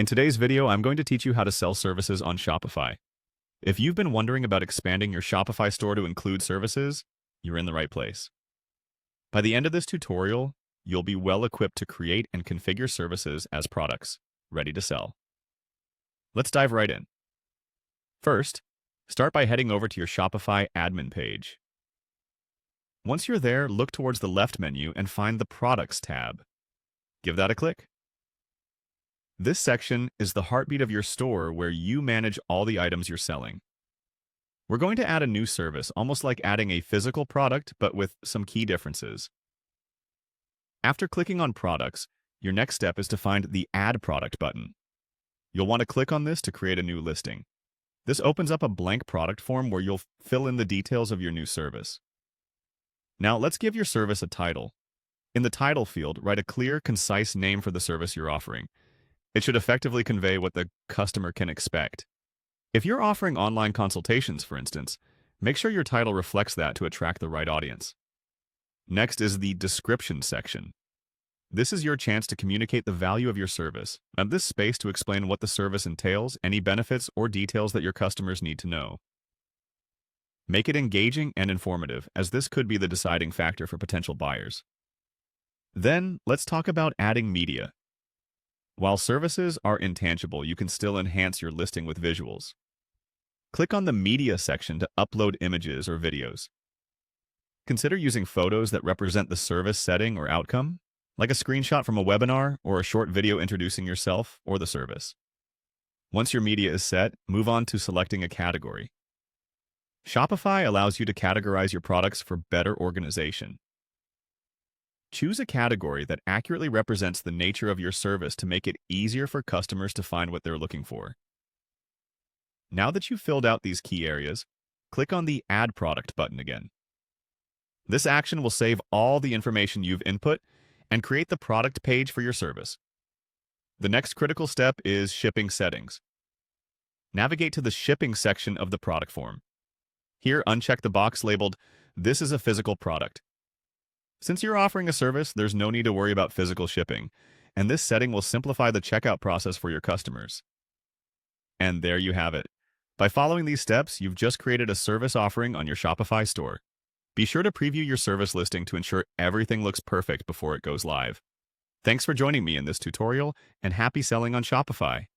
In today's video, I'm going to teach you how to sell services on Shopify. If you've been wondering about expanding your Shopify store to include services, you're in the right place. By the end of this tutorial, you'll be well equipped to create and configure services as products, ready to sell. Let's dive right in. First, start by heading over to your Shopify admin page. Once you're there, look towards the left menu and find the Products tab. Give that a click. This section is the heartbeat of your store where you manage all the items you're selling. We're going to add a new service, almost like adding a physical product, but with some key differences. After clicking on Products, your next step is to find the Add Product button. You'll want to click on this to create a new listing. This opens up a blank product form where you'll fill in the details of your new service. Now let's give your service a title. In the title field, write a clear, concise name for the service you're offering. It should effectively convey what the customer can expect. If you're offering online consultations, for instance, make sure your title reflects that to attract the right audience. Next is the description section. This is your chance to communicate the value of your service, and this space to explain what the service entails, any benefits or details that your customers need to know. Make it engaging and informative, as this could be the deciding factor for potential buyers. Then, let's talk about adding media. While services are intangible, you can still enhance your listing with visuals. Click on the Media section to upload images or videos. Consider using photos that represent the service setting or outcome, like a screenshot from a webinar or a short video introducing yourself or the service. Once your media is set, move on to selecting a category. Shopify allows you to categorize your products for better organization. Choose a category that accurately represents the nature of your service to make it easier for customers to find what they're looking for. Now that you've filled out these key areas, click on the Add Product button again. This action will save all the information you've input and create the product page for your service. The next critical step is shipping settings. Navigate to the shipping section of the product form. Here, uncheck the box labeled, "This is a physical product." Since you're offering a service, there's no need to worry about physical shipping, and this setting will simplify the checkout process for your customers. And there you have it. By following these steps, you've just created a service offering on your Shopify store. Be sure to preview your service listing to ensure everything looks perfect before it goes live. Thanks for joining me in this tutorial, and happy selling on Shopify.